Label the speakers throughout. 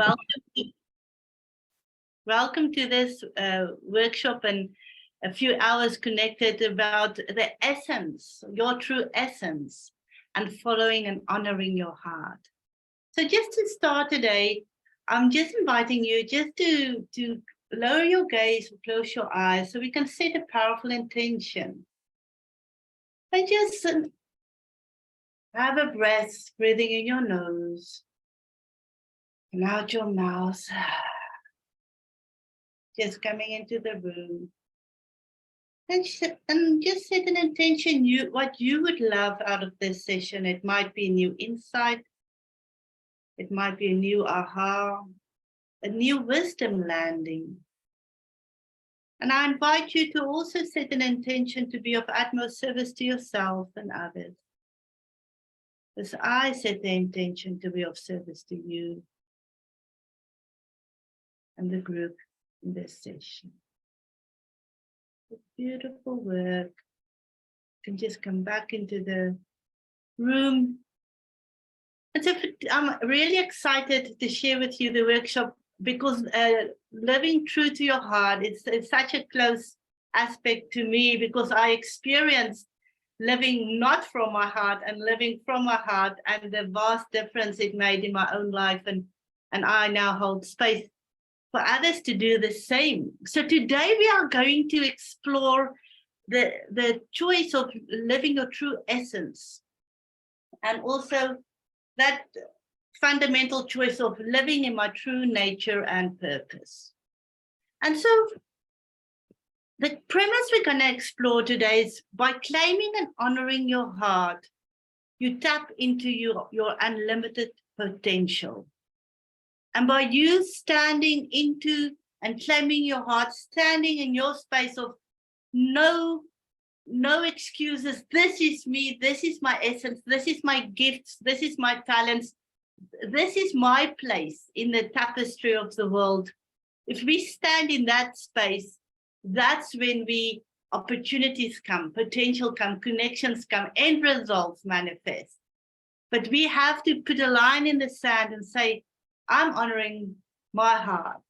Speaker 1: Welcome welcome to this workshop and a few hours connected about the essence, your true essence, and following and honoring your heart. So just to start today, I'm just inviting you just to lower your gaze, close your eyes, so we can set a powerful intention. And just have a breath, breathing in your nose and out your mouth. Just coming into the room. And just set an intention, what you would love out of this session. It might be a new insight. It might be a new aha, a new wisdom landing. And I invite you to also set an intention to be of utmost service to yourself and others. As I set the intention to be of service to you and the group in this session. Beautiful work. You can just come back into the room. And so I'm really excited to share with you the workshop because living true to your heart, it's such a close aspect to me because I experienced living not from my heart and living from my heart and the vast difference it made in my own life. And I now hold space for others to do the same. So today we are going to explore the choice of living your true essence and also that fundamental choice of living in my true nature and purpose. And so the premise we're going to explore today is by claiming and honoring your heart, you tap into your unlimited potential. And by you standing into and claiming your heart, standing in your space of no excuses, this is me, this is my essence, this is my gifts, this is my talents, this is my place in the tapestry of the world. If we stand in that space, that's when opportunities come, potential come, connections come, end results manifest. But we have to put a line in the sand and say, I'm honoring my heart.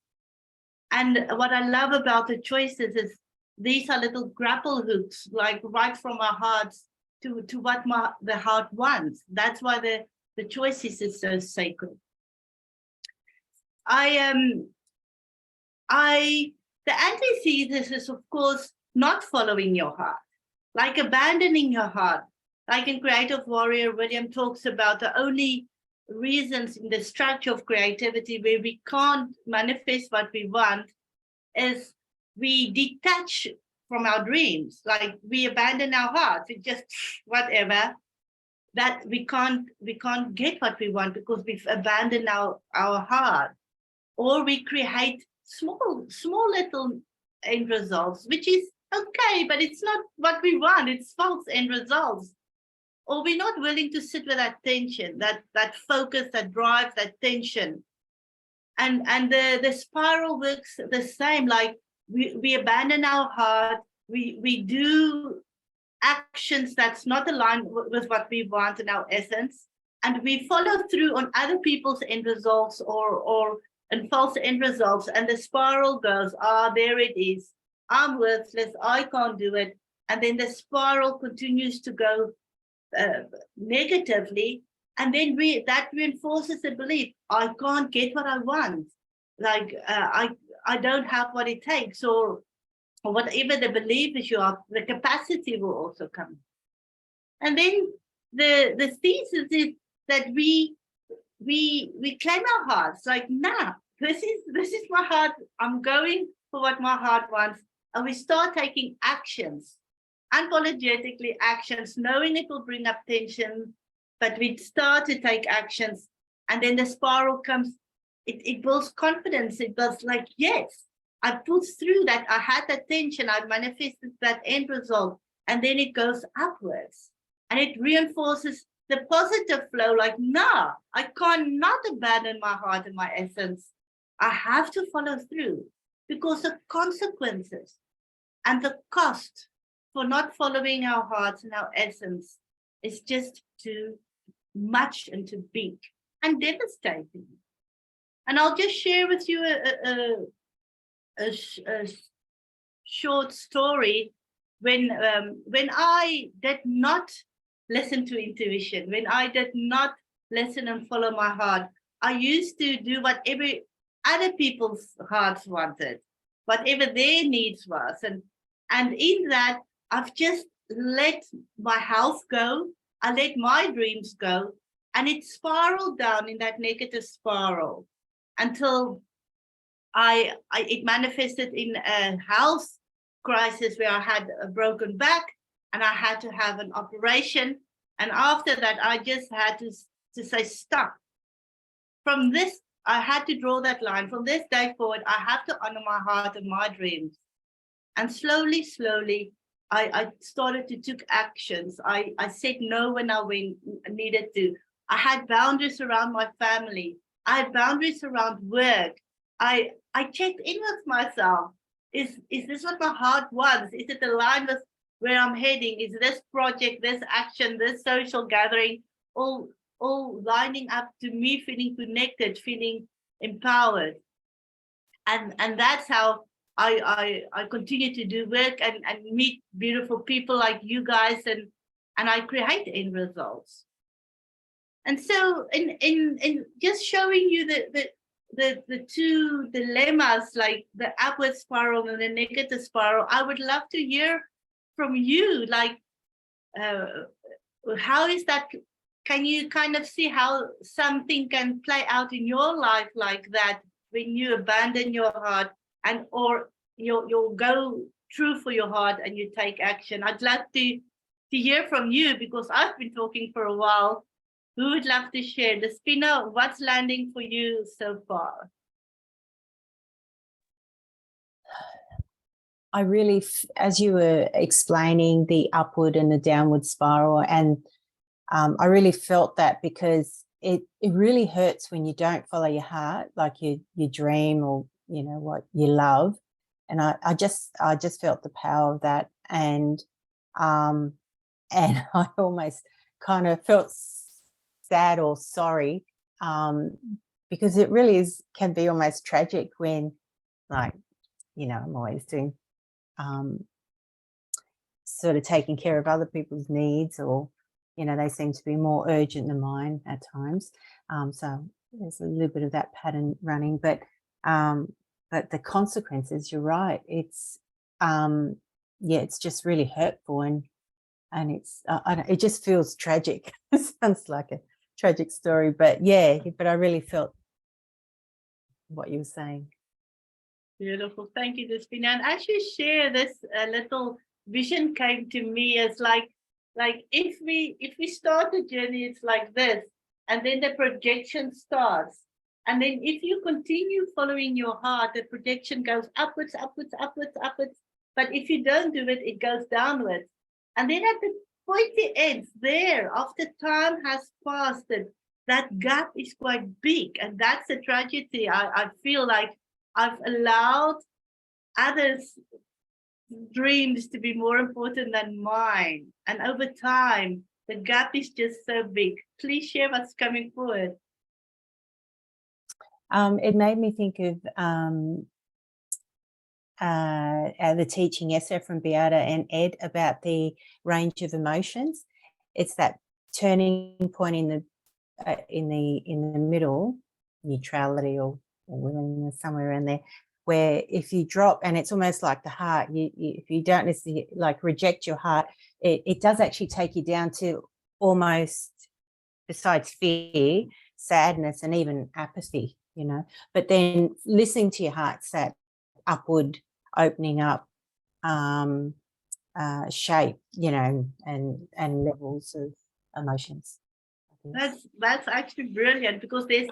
Speaker 1: And what I love about the choices is these are little grapple hooks, like right from our hearts to what the heart wants. That's why the choices is so sacred. The antithesis is, of course, not following your heart, like abandoning your heart. Like in Creative Warrior, William talks about the only reasons in the structure of creativity where we can't manifest what we want is we detach from our dreams, like we abandon our hearts, we just whatever, that we can't get what we want because we've abandoned our heart. Or we create small little end results, which is okay, but it's not what we want, it's false end results. Or we're not willing to sit with that tension, that focus, that drive, that tension. And the spiral works the same, like we abandon our heart, we do actions that's not aligned with what we want in our essence, and we follow through on other people's end results or false end results, and the spiral goes, there it is, I'm worthless, I can't do it. And then the spiral continues to go negatively, and then that reinforces the belief, I can't get what I want, like I don't have what it takes, or whatever the belief is, the capacity will also come. And then the thesis is that we claim our hearts, like, nah, this is my heart, I'm going for what my heart wants, and we start taking actions, unapologetically actions, knowing it will bring up tension, but we start to take actions, and then the spiral comes, it builds confidence, it builds like, yes, I pushed through that, I had that tension, I manifested that end result, and then it goes upwards, and it reinforces the positive flow, like, nah, I cannot abandon my heart and my essence, I have to follow through, because the consequences and the cost for not following our hearts and our essence is just too much and too big and devastating. And I'll just share with you a short story. When I did not listen to intuition, when I did not listen and follow my heart, I used to do whatever other people's hearts wanted, whatever their needs was. And in that, I've just let my health go. I let my dreams go. And it spiraled down in that negative spiral until it manifested in a health crisis where I had a broken back and I had to have an operation. And after that, I just had to say, stop. From this, I had to draw that line. From this day forward, I have to honor my heart and my dreams. And slowly, slowly, I started to take actions. I said no when I needed to. I had boundaries around my family. I had boundaries around work. I checked in with myself. Is this what my heart wants? Is it aligned with where I'm heading? Is this project, this action, this social gathering, all lining up to me feeling connected, feeling empowered? And that's how I continue to do work and meet beautiful people like you guys, and I create end results. And so in just showing you the two dilemmas, like the upward spiral and the negative spiral, I would love to hear from you, like how is that? Can you kind of see how something can play out in your life like that when you abandon your heart and or you'll go true for your heart and you take action? I'd love to hear from you because I've been talking for a while. Who would love to share? Despina, what's landing for you so far?
Speaker 2: I really, as you were explaining the upward and the downward spiral, and I really felt that because it really hurts when you don't follow your heart, like your dream or, you know, what you love. And I just felt the power of that. And I almost kind of felt sad or sorry because it really can be almost tragic when, like, you know, I'm always doing sort of taking care of other people's needs, or, you know, they seem to be more urgent than mine at times. So there's a little bit of that pattern running, but the consequences, you're right. It's yeah, it's just really hurtful, and it's it just feels tragic. It sounds like a tragic story, but yeah, but I really felt what you were saying.
Speaker 1: Beautiful. Thank you, Despina. And as you share this, little vision came to me as like if we start a journey, it's like this, and then the projection starts. And then if you continue following your heart, the projection goes upwards, upwards, upwards, upwards. But if you don't do it, it goes downwards. And then at the pointy ends there, after time has passed, that gap is quite big. And that's a tragedy. I feel like I've allowed others' dreams to be more important than mine. And over time, the gap is just so big. Please share what's coming forward.
Speaker 2: It made me think of the teaching essay from Beata and Ed about the range of emotions. It's that turning point in the middle, neutrality or willingness, somewhere in there, where if you drop, and it's almost like the heart, if you don't necessarily like reject your heart, it does actually take you down to almost, besides fear, sadness and even apathy, you know. But then listening to your heart's that upward opening up shape, you know, and levels of emotions.
Speaker 1: That's actually brilliant, because there's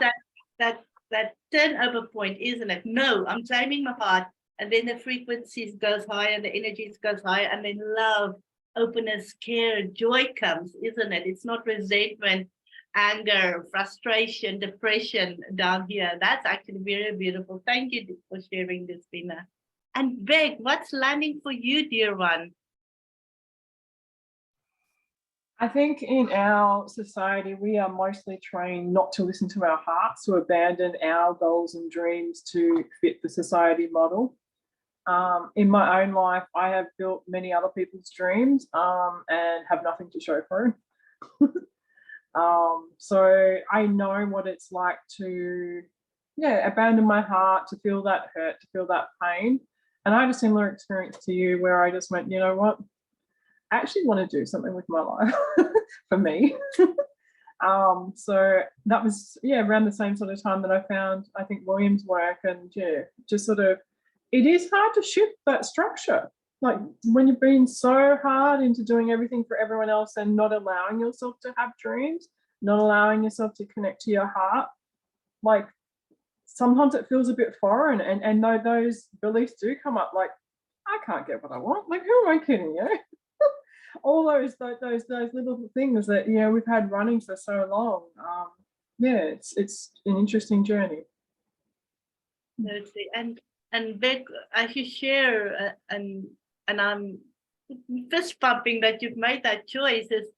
Speaker 1: that turnover point, isn't it? No, I'm claiming my heart, and then the frequencies goes higher, the energies goes higher, and then love, openness, care, joy comes, isn't it? It's not resentment, anger, frustration, depression down here. That's actually very beautiful. Thank you for sharing this, Bina. And Beck, what's landing for you, dear one?
Speaker 3: I think in our society, we are mostly trained not to listen to our hearts, to abandon our goals and dreams to fit the society model. In my own life, I have built many other people's dreams and have nothing to show for it. So I know what it's like to, abandon my heart, to feel that hurt, to feel that pain. And I had a similar experience to you where I just went, you know what? I actually want to do something with my life for me. So that was, around the same sort of time that I found, I think, William's work, and just sort of, it is hard to shift that structure. Like when you've been so hard into doing everything for everyone else and not allowing yourself to have dreams, not allowing yourself to connect to your heart, like sometimes it feels a bit foreign, and those beliefs do come up, like, I can't get what I want. Like, who am I kidding, all those little things that we've had running for so long. It's an interesting journey.
Speaker 1: And Beck, as you share, and I'm fist pumping that you've made that choice. Is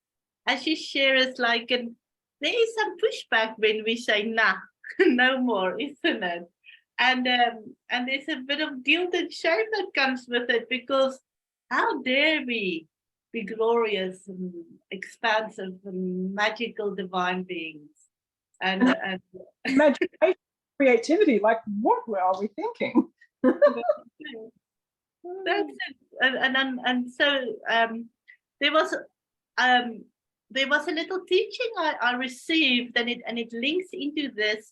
Speaker 1: as you share, it's like, and there is some pushback when we say nah, no more, isn't it? And there's a bit of guilt and shame that comes with it, because how dare we be glorious and expansive and magical divine beings, and
Speaker 3: imagination, creativity, like what are we thinking?
Speaker 1: That's it. And so there was a little teaching I received, and it links into this,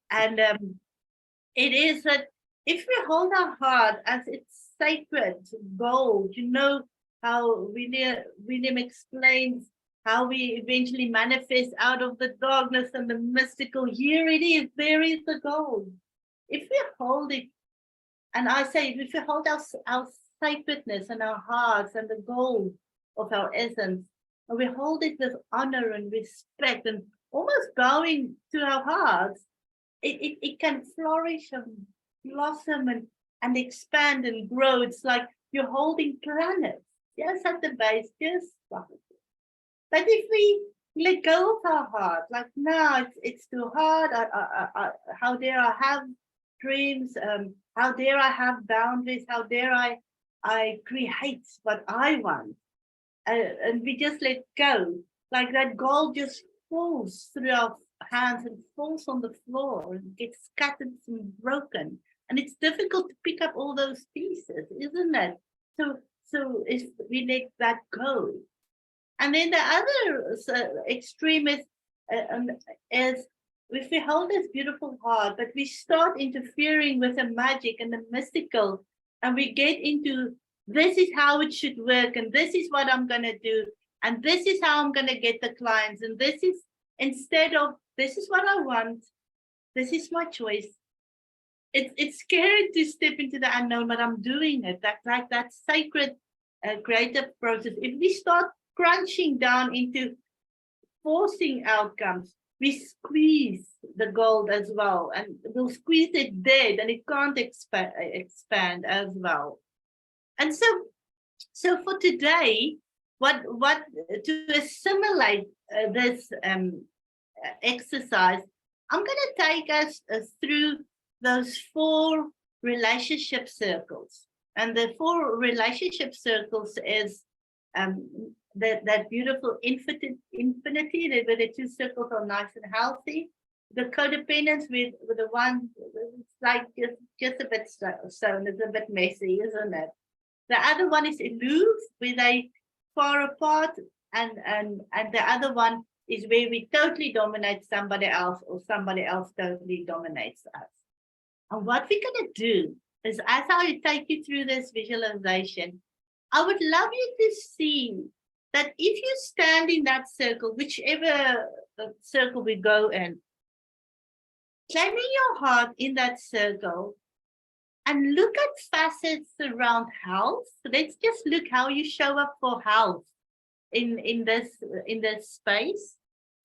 Speaker 1: and it is that if we hold our heart as its sacred gold, how William explains how we eventually manifest out of the darkness and the mystical. Here it is, there is the gold. If we hold it, and I say, if we hold our sacredness and our hearts and the gold of our essence, and we hold it with honor and respect and almost bowing to our hearts, it can flourish and blossom and expand and grow. It's like you're holding planets, just at the base, just like it. But if we let go of our heart, like, no, it's too hard. How dare I have dreams? How dare I have boundaries? How dare I create what I want? And we just let go, like that gold just falls through our hands and falls on the floor and gets scattered and broken. And it's difficult to pick up all those pieces, isn't it? So if we let that go. And then the other extreme is if we hold this beautiful heart, but we start interfering with the magic and the mystical, and we get into, this is how it should work, and this is what I'm going to do, and this is how I'm going to get the clients, and this is, instead of, this is what I want, this is my choice. It's scary to step into the unknown, but I'm doing it. That sacred creative process. If we start crunching down into forcing outcomes, we squeeze the gold as well, and we'll squeeze it dead, and it can't expand as well. And so for today, what to assimilate this exercise, I'm going to take us through those 4 relationship circles. And the 4 relationship circles is that beautiful infinity, where the 2 circles are nice and healthy. The codependence with the one, it's like just a bit stone, it's a bit messy, isn't it? The other one is aloof, where they far apart, and the other one is where we totally dominate somebody else, or somebody else totally dominates us. And what we're going to do is, as I take you through this visualization, I would love you to see that if you stand in that circle, whichever circle we go in, claiming your heart in that circle, and look at facets around health. So let's just look how you show up for health in this space.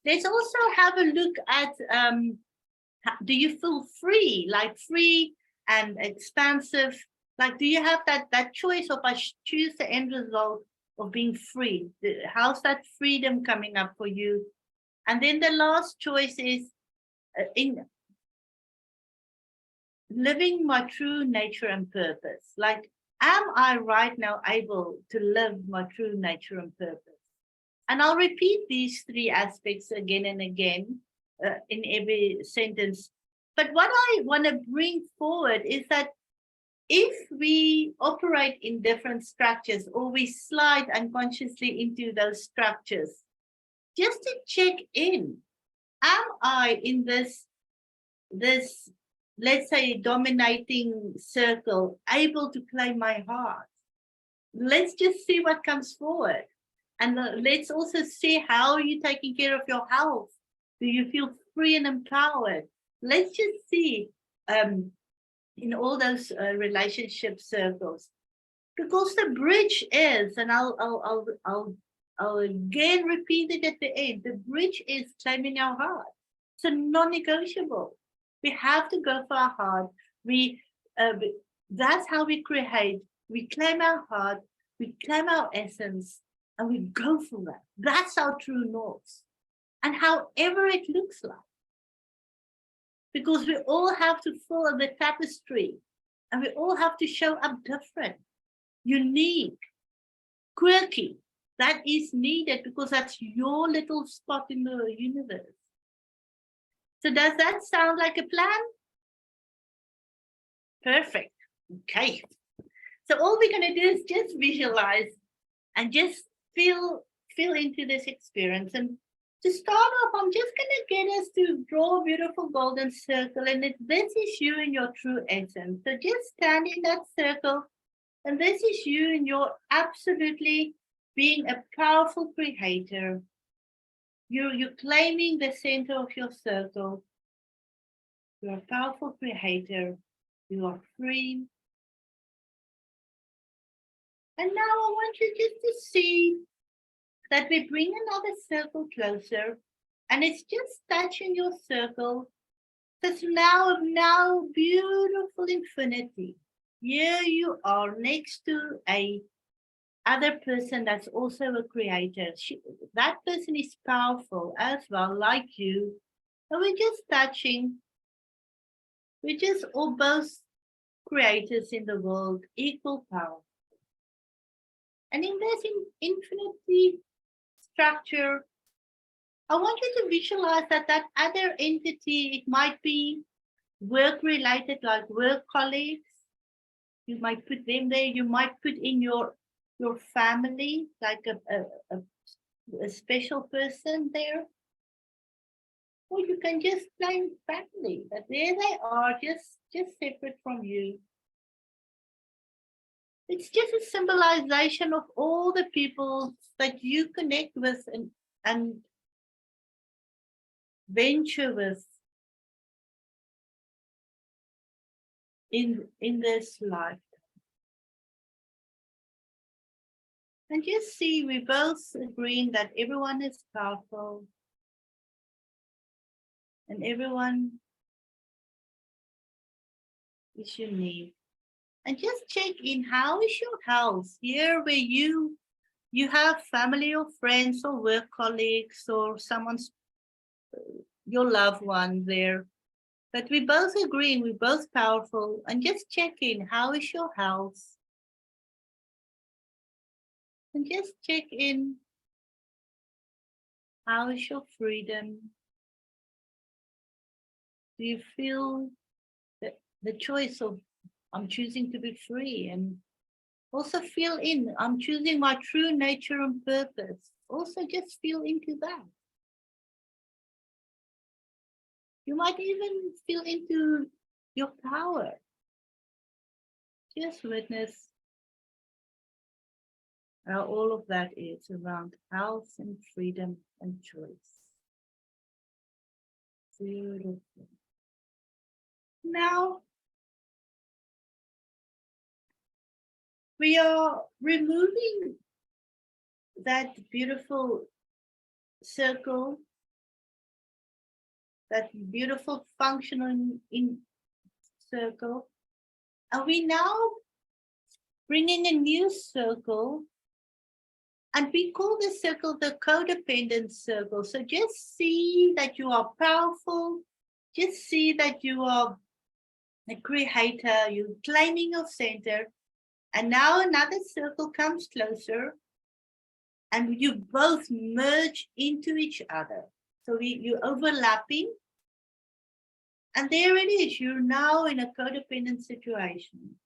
Speaker 1: Let's also have a look at, do you feel free, like free and expansive? Like, do you have that choice of, I choose the end result, of being free. How's that freedom coming up for you? And then the last choice is in living my true nature and purpose. Like, am I right now able to live my true nature and purpose? And I'll repeat these three aspects again and again in every sentence. But what I want to bring forward is that if we operate in different structures or we slide unconsciously into those structures, just to check in, am I in this, let's say, dominating circle, able to play my heart? Let's just see what comes forward. And let's also see how you're taking care of your health. Do you feel free and empowered? Let's just see in all those relationship circles, because the bridge is, and I'll again repeat it at the end. The bridge is claiming our heart. It's a non-negotiable. We have to go for our heart. That's how we create. We claim our heart. We claim our essence. And we go for that. That's our true north. And however it looks like. Because we all have to follow the tapestry. And we all have to show up different, unique, quirky. That is needed because that's your little spot in the universe. So does that sound like a plan? Perfect. Okay. So all we're going to do is just visualize and just feel into this experience. And to start off, I'm just going to get us to draw a beautiful golden circle. And this is you in your true essence. So just stand in that circle. And this is you in your absolutely being a powerful creator. You're claiming the center of your circle. You're a powerful creator. You are free. And now I want you just to see that we bring another circle closer, and it's just touching your circle. It's now beautiful infinity. Here you are next to a other person that's also a creator. That person is powerful as well, like you. And we're just touching. We're just all both creators in the world, equal power. And in this infinity structure, I want you to visualize that other entity, it might be work-related, like work colleagues. You might put them there. You might put in your family, like a special person there. Or you can just plain family, but there they are, just separate from you. It's just a symbolization of all the people that you connect with and venture with in this life. And just see, we both agreeing that everyone is powerful and everyone is unique. And just check in, how is your health here where you have family or friends or work colleagues or someone's, your loved one there. But we both agree, we're both powerful, and just check in, how is your health? And just check in, how is your freedom? Do you feel the choice of, I'm choosing to be free? And also feel in, I'm choosing my true nature and purpose. Also just feel into that. You might even feel into your power. Just witness how all of that is around health and freedom and choice. Beautiful. Now, we are removing that beautiful circle, that beautiful functional in circle, and we now bring in a new circle And we call this circle the codependent circle. So just see that you are powerful. Just see that you are a creator. You're claiming your center. And now another circle comes closer. And you both merge into each other. So you're overlapping. And there it is. You're now in a codependent situation.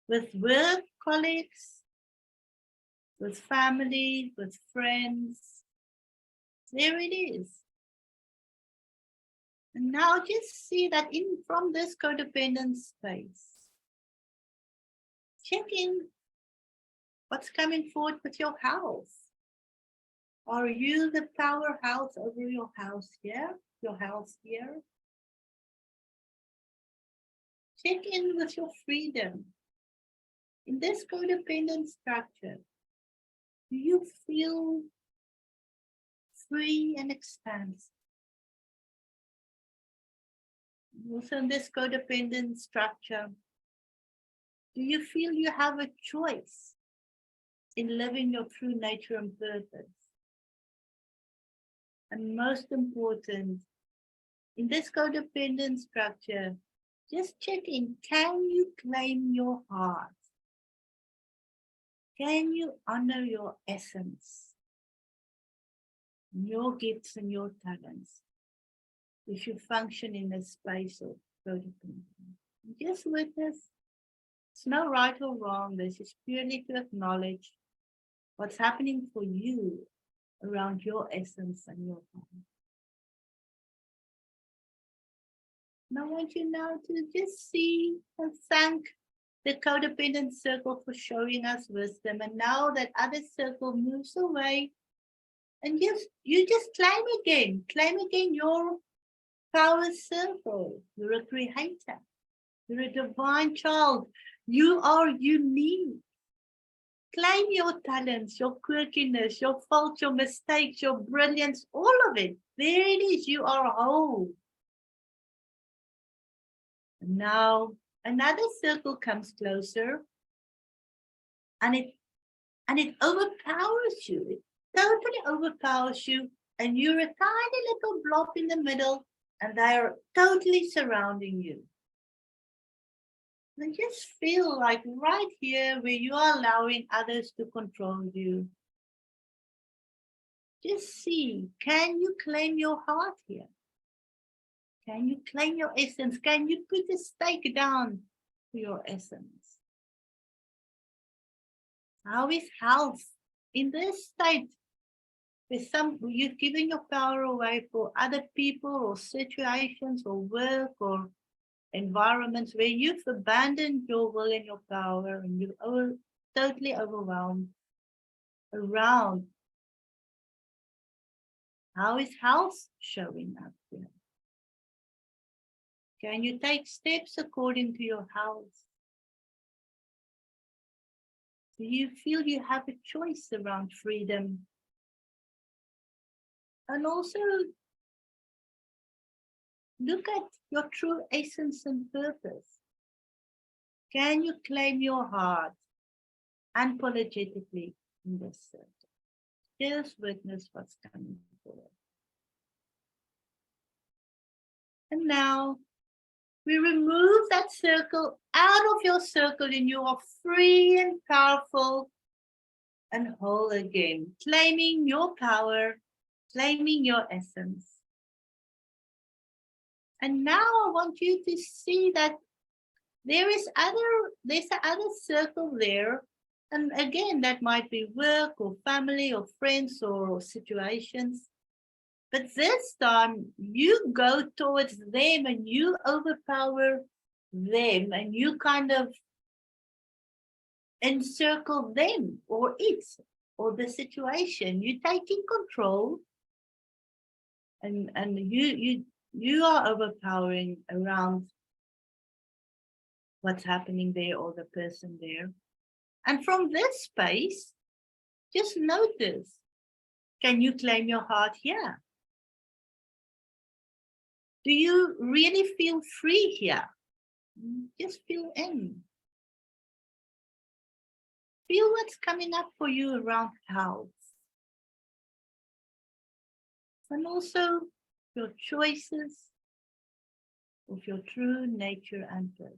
Speaker 1: With work colleagues, with family, with friends. There it is. And now just see that from this codependent space. Check in what's coming forward with your house. Are you the powerhouse over your house here? Your house here? Check in with your freedom. In this codependent structure, do you feel free and expansive? Also in this codependent structure, do you feel you have a choice in living your true nature and purpose? And most important, in this codependent structure, just check in, can you claim your heart? Can you honor your essence, your gifts and your talents, if you function in a space of codependence? Just witness. It's no right or wrong. This is purely to acknowledge what's happening for you around your essence and your heart. And I want you now to just see and thank the codependent circle for showing us wisdom. And now that other circle moves away, and you just claim again your power circle. You're a creator. You're a divine child. You are unique. Claim your talents, your quirkiness, your faults, your mistakes, your brilliance, all of it. There it is. You are whole. And now another circle comes closer, and it overpowers you. It totally overpowers you, and you're a tiny little blob in the middle, and they are totally surrounding you. And just feel like right here where you are allowing others to control you. Just see, can you claim your heart here? Can you claim your essence? Can you put a stake down to your essence? How is health in this state? With you've given your power away for other people or situations or work or environments where you've abandoned your will and your power, and you're totally overwhelmed around. How is health showing up here? Can you take steps according to your health? Do you feel you have a choice around freedom? And also look at your true essence and purpose. Can you claim your heart unapologetically in this circle? Just witness what's coming forward. And now we remove that circle out of your circle, and you are free and powerful and whole again, claiming your power, claiming your essence. And now I want you to see that there's another circle there. And again, that might be work or family or friends or situations. But this time you go towards them and you overpower them, and you kind of encircle them or it or the situation. You're taking control, and you are overpowering around what's happening there or the person there. And from this space, just notice, can you claim your heart here? Do you really feel free here? Just feel in. Feel what's coming up for you around health. And also your choices of your true nature and purpose.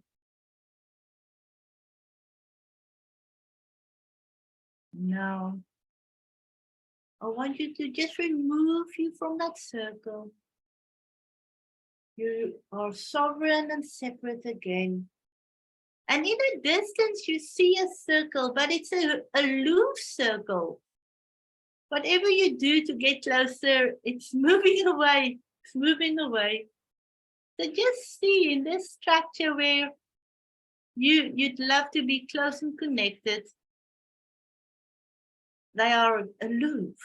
Speaker 1: Now, I want you to just remove you from that circle. You are sovereign and separate again. And in the distance, you see a circle, but it's a aloof circle. Whatever you do to get closer, it's moving away. It's moving away. So just see in this structure where you'd love to be close and connected, they are aloof.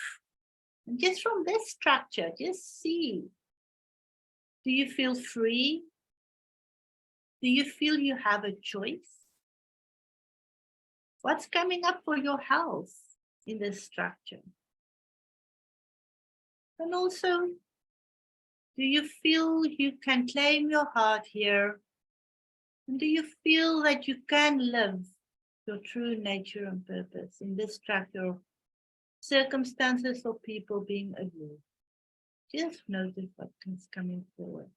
Speaker 1: And just from this structure, just see. Do you feel free? Do you feel you have a choice? What's coming up for your health in this structure? And also, do you feel you can claim your heart here? And do you feel that you can live your true nature and purpose in this structure of circumstances or people being aloof? Just notice what is coming forward.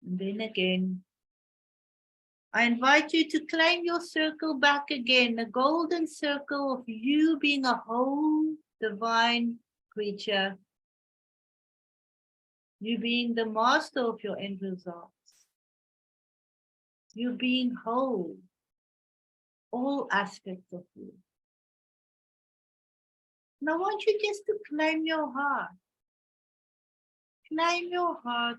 Speaker 1: And then again, I invite you to claim your circle back again, a golden circle of you being a whole divine creature. You being the master of your end results. You being whole, all aspects of you. And I want you just to claim your heart. Claim your heart.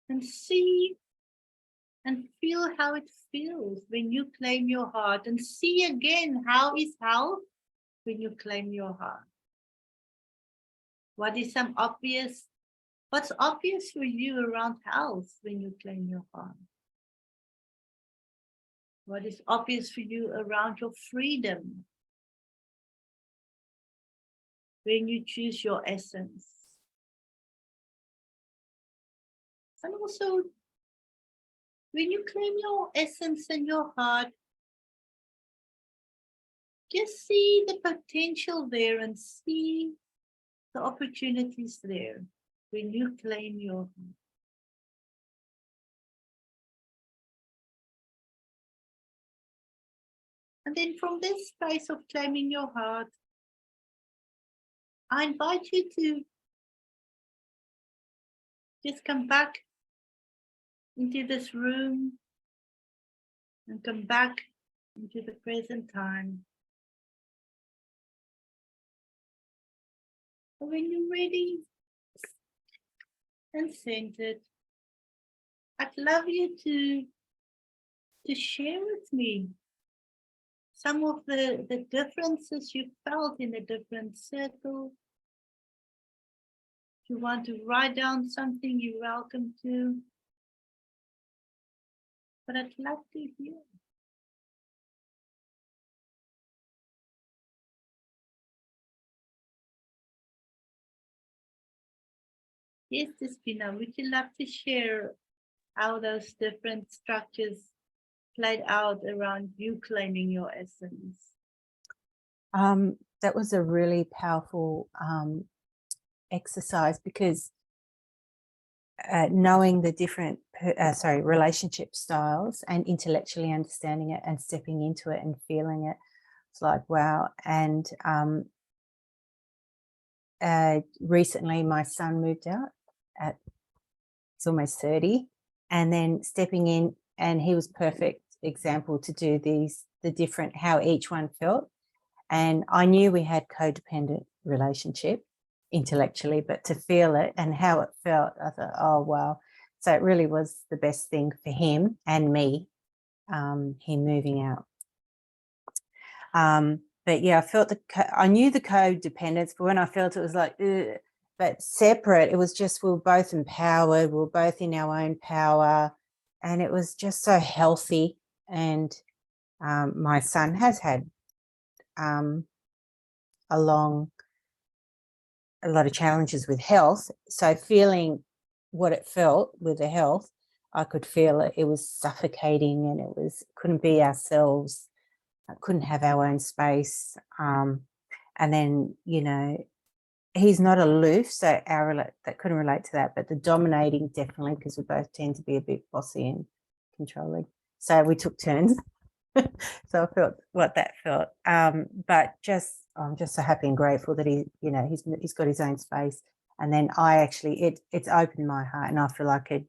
Speaker 1: And see and feel how it feels when you claim your heart. And see again how is health when you claim your heart. What is what's obvious for you around health when you claim your heart? What is obvious for you around your freedom when you choose your essence? And also, when you claim your essence and your heart, just see the potential there and see the opportunities there when you claim your heart. And then from this space of claiming your heart, I invite you to just come back into this room and come back into the present time. And when you're ready and centered, I'd love you to share with me some of the differences you felt in a different circle. If you want to write down something, you're welcome to. But I'd love to hear. Yes, Despina, would you love to share how those different structures played out around you claiming your essence?
Speaker 2: That was a really powerful exercise because knowing the different relationship styles and intellectually understanding it and stepping into it and feeling it, it's like, wow. And recently my son moved out he's almost 30, and then stepping in, and he was perfect example to do the different, how each one felt. And I knew we had codependent relationship intellectually, but to feel it and how it felt, I thought, oh, wow. So it really was the best thing for him and me, him moving out. But yeah, I felt I knew the codependence, but when I felt it was like, ugh. But separate, it was just, we were both empowered, we were both in our own power, and it was just so healthy. And my son has had a lot of challenges with health. So feeling what it felt with the health. I could feel it. It was suffocating, and couldn't be ourselves. Couldn't have our own space. And then, he's not aloof, so that couldn't relate to that, but the dominating definitely, because we both tend to be a bit bossy and controlling. So we took turns. So I felt what that felt. But I'm just so happy and grateful that he's got his own space. And then it's opened my heart, and I feel like I could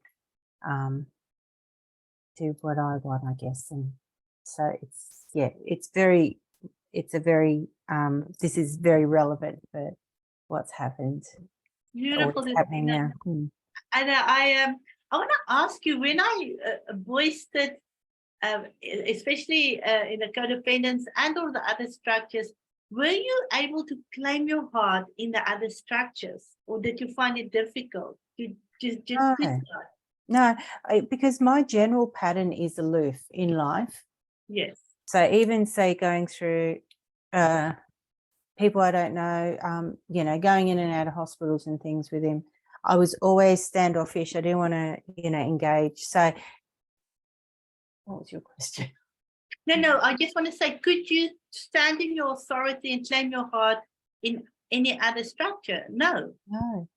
Speaker 2: do what I want, I guess. And so this is very relevant for what's happened.
Speaker 1: Beautiful.
Speaker 2: What's happening now.
Speaker 1: And I want to ask you, when I voiced it, especially in the codependence and or the other structures, were you able to claim your heart in the other structures, or did you find it difficult to just
Speaker 2: No, because my general pattern is aloof in life.
Speaker 1: Yes.
Speaker 2: So even say going through people I don't know, going in and out of hospitals and things with him, I was always standoffish. I didn't want to, engage. So what was your question?
Speaker 1: No, I just want to say, could you stand in your authority and claim your heart in any other structure? No.
Speaker 2: No.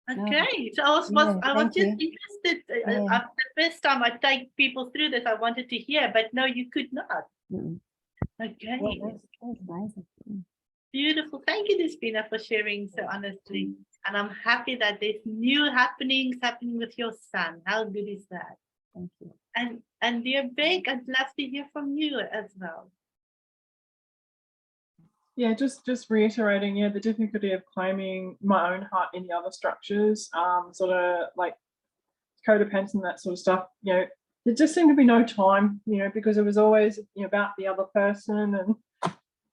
Speaker 1: Okay, so I was just interested. The first time I take people through this, I wanted to hear, but no, you could not. Okay.
Speaker 2: Well, that's amazing.
Speaker 1: Beautiful. Thank you, Despina, for sharing so honestly. And I'm happy that there's new happening with your son. How good is that?
Speaker 2: Thank you.
Speaker 1: And dear Beck, I'd love to hear from you as well.
Speaker 3: Yeah, just reiterating, the difficulty of claiming my own heart in the other structures, sort of like codependence and that sort of stuff. There just seemed to be no time, because it was always about the other person and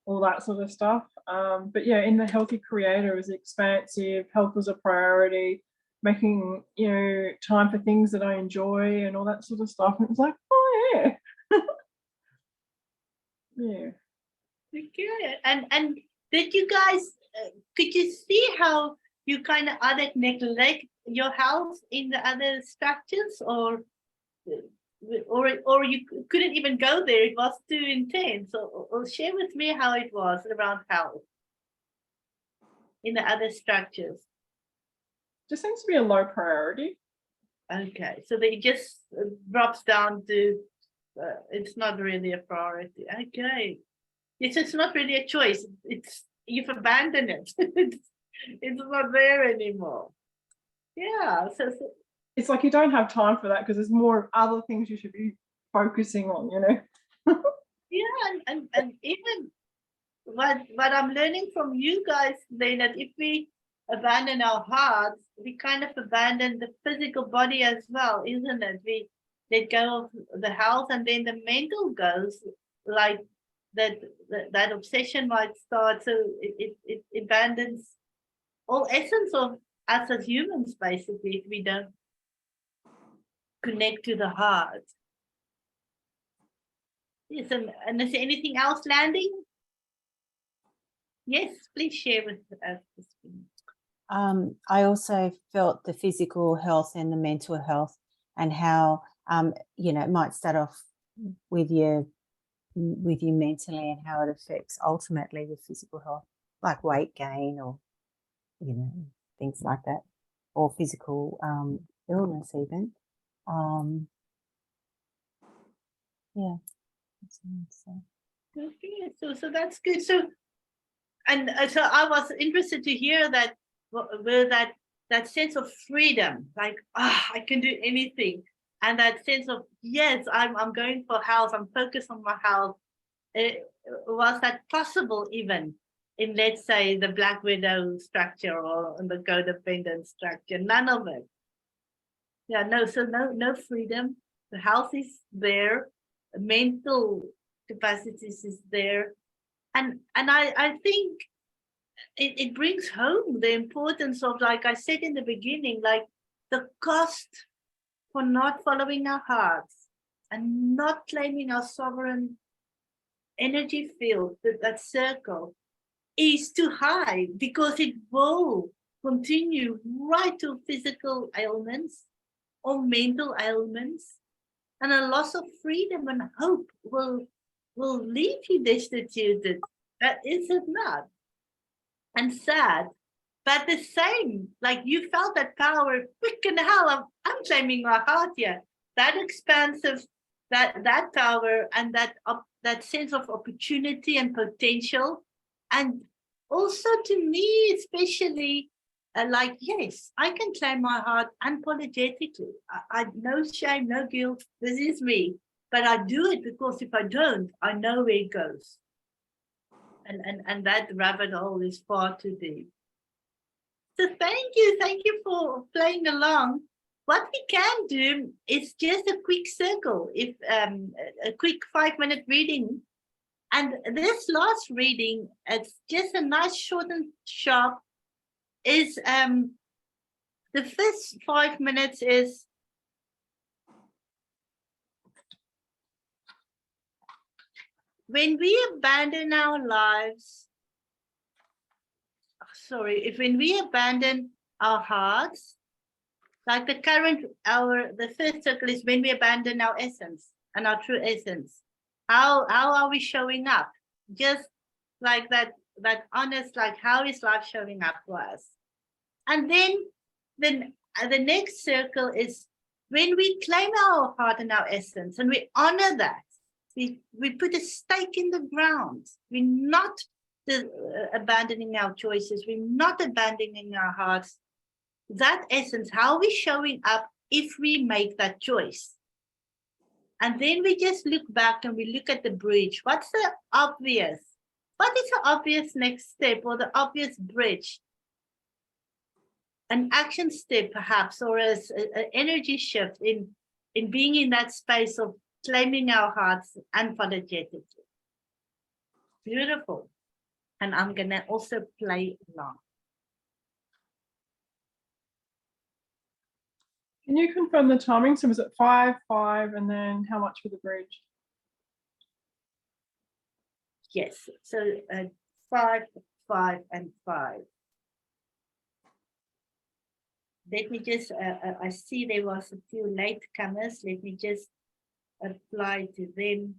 Speaker 3: all that sort of stuff. But in the Healthy Creator, it was expansive. Health was a priority. Making time for things that I enjoy and all that sort of stuff. And it was like, oh yeah, yeah.
Speaker 1: Okay. And did you guys could you see how you kind of either neglect your health in the other structures, or you couldn't even go there? It was too intense. Or share with me how it was around health in the other structures.
Speaker 3: Just seems to be a low priority.
Speaker 1: Okay, so it just drops down to it's not really a priority. Okay, it's not really a choice. You've abandoned it. It's not there anymore. Yeah, so
Speaker 3: it's like you don't have time for that because there's more other things you should be focusing on.
Speaker 1: Yeah, and even what I'm learning from you guys, then, that if we abandon our hearts, we kind of abandon the physical body as well, isn't it? We let go of the health, and then the mental goes, like that obsession might start. So it abandons all essence of us as humans, basically, if we don't connect to the heart. Yes, and is there anything else landing? Yes, please share with us.
Speaker 2: I also felt the physical health and the mental health, and how it might start off with you mentally, and how it affects ultimately the physical health, like weight gain or things like that, or physical illness even.
Speaker 1: Okay, so that's good. So I was interested to hear that, where that sense of freedom, like I can do anything, and that sense of, yes, I'm going for health, I'm focused on my health. Was that possible even in, let's say, the Black Widow structure or in the codependent structure? None of it. Yeah, no freedom. The health is there, the mental capacities is there, and I think it brings home the importance of, like I said in the beginning, like the cost for not following our hearts and not claiming our sovereign energy field, that circle, is too high, because it will continue right to physical ailments or mental ailments, and a loss of freedom and hope will leave you destitute. Is it not? And sad, but the same, like you felt that power, freaking hell, I'm claiming my heart here. That expansive, that power and that sense of opportunity and potential. And also to me, especially, like, yes, I can claim my heart unapologetically. I no shame, no guilt. This is me. But I do it because if I don't, I know where it goes. And that rabbit hole is far too deep. So thank you for playing along. What we can do is just a quick circle, if a quick 5-minute reading. And this last reading, it's just a nice, short and sharp. Is the first 5 minutes is when we abandon our lives. When we abandon our hearts, like the first circle is when we abandon our essence and our true essence. How are we showing up? Just like that honest, like how is life showing up for us? And then the next circle is when we claim our heart and our essence and we honor that. We put a stake in the ground. We're not abandoning our choices. We're not abandoning our hearts. That essence, how are we showing up if we make that choice? And then we just look back and we look at the bridge. What's the obvious? What is the obvious next step or the obvious bridge? An action step, perhaps, or an energy shift in being in that space of claiming our hearts unapologetically. Beautiful. And I'm going to also play along.
Speaker 3: Can you confirm the timing? So was it 5, 5, and then how much for the bridge?
Speaker 1: Yes, so 5, 5, and 5. Let me just, I see there was a few latecomers. Let me just apply to them.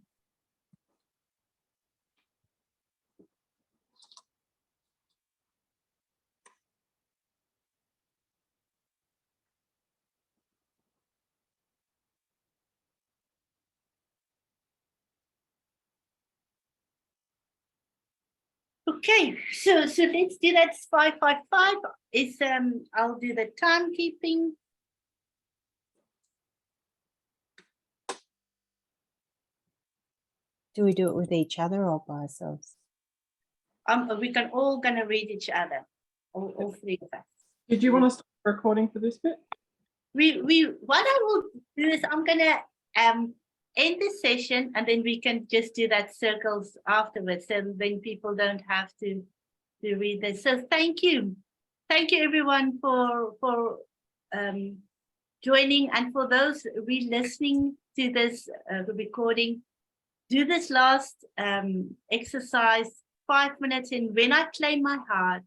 Speaker 1: Okay, so let's do that. 555 is I'll do the timekeeping.
Speaker 2: Do we do it with each other or by ourselves?
Speaker 1: We can all gonna read each other, all three of us.
Speaker 3: Did you want to start recording for this bit?
Speaker 1: What I will do is I'm gonna end this session and then we can just do that circles afterwards, so then people don't have to read this. So thank you everyone for joining, and for those re-listening to this recording, do this last exercise 5 minutes in when I claim my heart,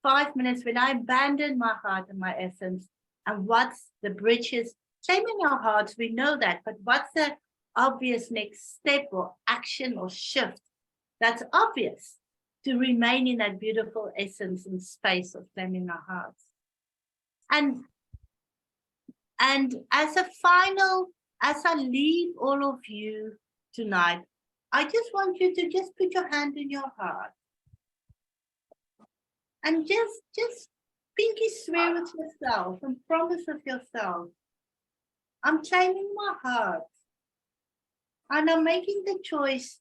Speaker 1: 5 minutes when I abandon my heart and my essence, and what's the bridges. Claiming our hearts, we know that, but what's the obvious next step or action or shift that's obvious to remain in that beautiful essence and space of claiming our hearts? And as a final, as I leave all of you tonight, I just want you to just put your hand in your heart and just pinky swear with yourself and promise with yourself, I'm claiming my heart and I'm making the choice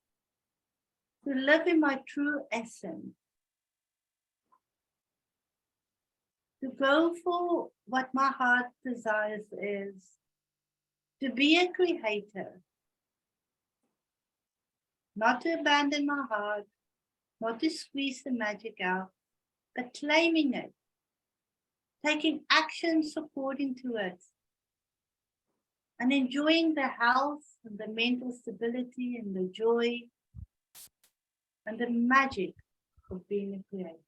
Speaker 1: to live in my true essence, to go for what my heart desires is, to be a creator, not to abandon my heart, not to squeeze the magic out, but claiming it, taking actions according to it, and enjoying the health and the mental stability and the joy and the magic of being a creator.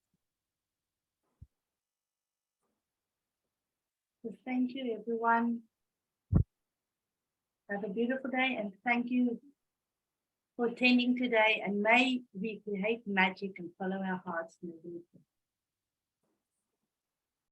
Speaker 1: So thank you, everyone. Have a beautiful day, and thank you for attending today. And may we create magic and follow our hearts moving forward.